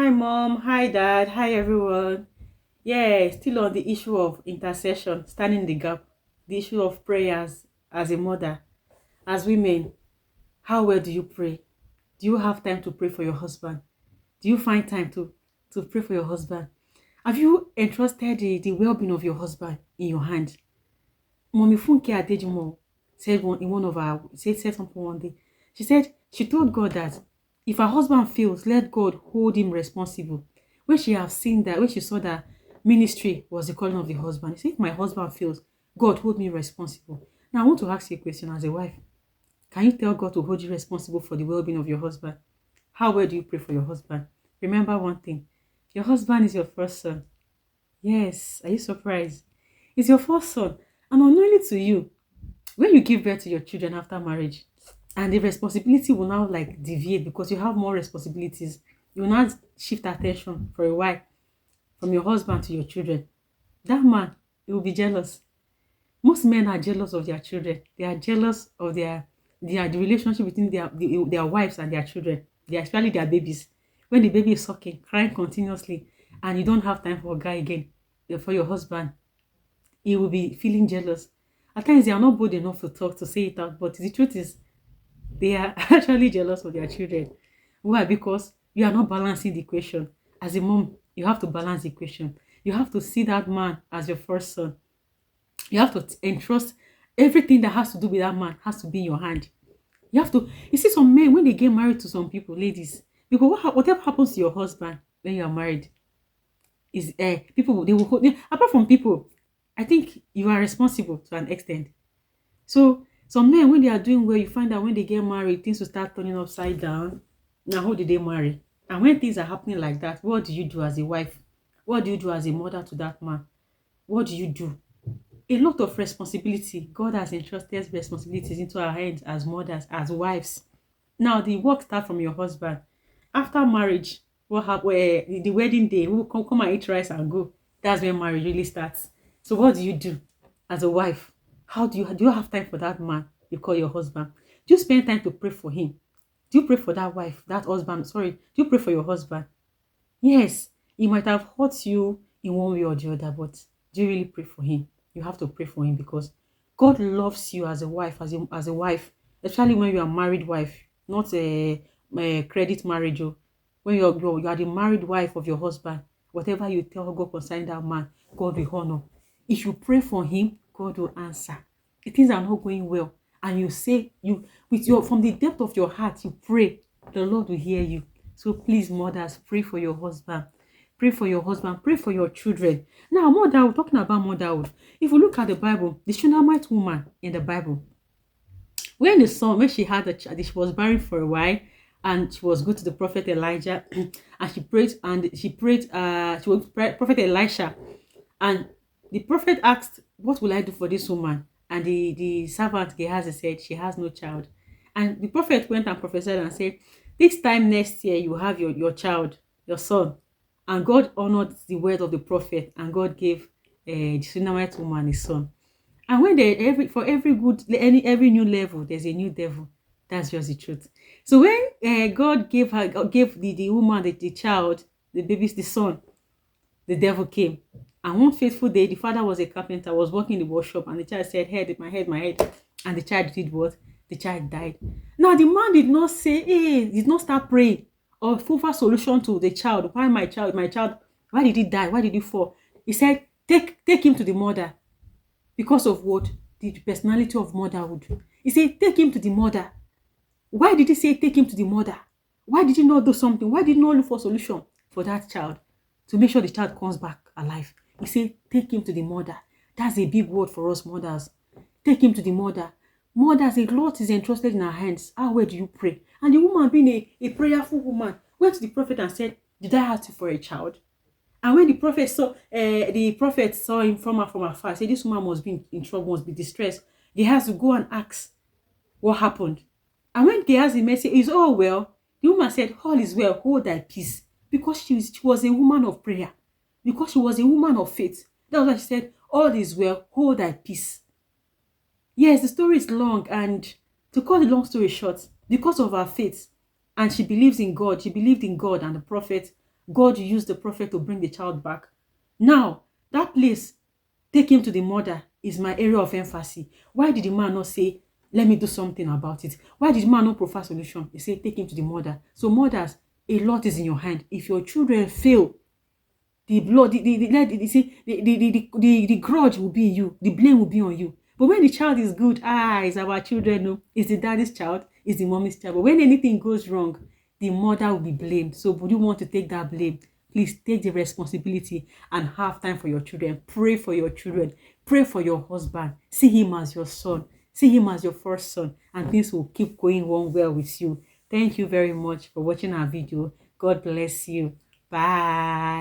Hi, mom. Hi, dad. Hi, everyone. Yeah, still on the issue of intercession, standing the gap, the issue of prayers as a mother, as women. How well do you pray? Do you have time to pray for your husband? Do you find time to pray for your husband? Have you entrusted the well-being of your husband in your hand? Mommy Funke Adejumo said in one of our said something one day. She said she told God that if her husband fails, let God hold him responsible. When she saw that ministry was the calling of the husband, she said, if my husband fails, God hold me responsible. Now I want to ask you a question as a wife. Can you tell God to hold you responsible for the well-being of your husband? How well do you pray for your husband? Remember one thing. Your husband is your first son. Yes. Are you surprised? It's your first son. And unknowingly to you, when you give birth to your children after marriage, and the responsibility will now like deviate because you have more responsibilities, you will not shift attention for a while from your husband to your children. That man, he will be jealous. Most men are jealous of their children. They are jealous of the relationship between their wives and their children. They are especially their babies. When the baby is sucking, crying continuously, and you don't have time for a guy again, for your husband, he will be feeling jealous. At times, they are not bold enough to talk, to say it out, but the truth is, they are actually jealous of their children. Why? Because you are not balancing the equation. As a mom, you have to balance the equation. You have to see that man as your first son. You have to entrust everything that has to do with that man has to be in your hand. You have to. You see, some men when they get married to some people, ladies, because whatever happens to your husband when you are married is people they will hold. Apart from people, I think you are responsible to an extent. So some men, when they are doing well, you find that when they get married, things will start turning upside down. Now, who did they marry? And when things are happening like that, what do you do as a wife? What do you do as a mother to that man? What do you do? A lot of responsibility. God has entrusted responsibilities into our hands as mothers, as wives. Now, the work starts from your husband. After marriage, what happen? The wedding day, we will come and eat rice and go. That's when marriage really starts. So, what do you do as a wife? How do you have time for that man you call your husband? Do you spend time to pray for him? Do you pray for that wife, that husband? Sorry, do you pray for your husband? Yes, he might have hurt you in one way or the other, but do you really pray for him? You have to pray for him because God loves you as a wife, as a wife, especially when you are married wife, not a credit marriage. Oh. When you are the married wife of your husband, whatever you tell God concerning that man, God will honor. If you pray for him, God will answer. If things are not going well, and you say you with your from the depth of your heart, you pray, the Lord will hear you. So please, mothers, pray for your husband. Pray for your husband. Pray for your children. Now, motherhood, talking about motherhood. If you look at the Bible, the Shunammite woman in the Bible, when she had a child, she was barren for a while, and she was good to the prophet Elijah, and she was prophet Elisha, and the prophet asked, "What will I do for this woman?" And the servant Gehazi said, "She has no child." And the prophet went and prophesied and said, "This time next year, you have your child, your son." And God honored the word of the prophet, and God gave the Shunammite woman a son. And when they every new level, there's a new devil. That's just the truth. So when God gave the woman the child, the baby's the son, the devil came. And one fateful day, the father was a carpenter, was working in the workshop, and the child said, "Head, my head, my head." And the child did what? The child died. Now the man did not say, hey, did not start praying or for solution to the child. Why my child, why did he die? Why did he fall? He said, take him to the mother. Because of what? The personality of motherhood. He said, take him to the mother. Why did he say take him to the mother? Why did he not do something? Why did he not look for a solution for that child to make sure the child comes back alive? He said, take him to the mother. That's a big word for us mothers. Take him to the mother. Mothers, a lot is entrusted in our hands. How well do you pray? And the woman, being a prayerful woman, went to the prophet and said, did I ask you for a child? And when the prophet saw him from afar, said, this woman must be in trouble, must be distressed. He has to go and ask what happened. And when Gehazi met, said, is all well? The woman said, all is well, hold thy peace. Because she was a woman of prayer. Because she was a woman of faith. That's why she said, all is well, hold thy peace. Yes, the story is long, and to cut the long story short, because of her faith, and she believed in God and the prophet God used the prophet to bring the child back. Now, that place, take him to the mother, is my area of emphasis. Why did the man not say, let me do something about it? Why did the man not prefer solution? He said, take him to the mother. So mothers, a lot is in your hand. If your children fail, the blood, the grudge will be in you, the blame will be on you. But when the child is good, it's our children, no, it's the daddy's child, it's the mommy's child. But when anything goes wrong, the mother will be blamed. So would you want to take that blame? Please take the responsibility and have time for your children. Pray for your children. Pray for your husband. See him as your son. See him as your first son. And things will keep going on well with you. Thank you very much for watching our video. God bless you. Bye.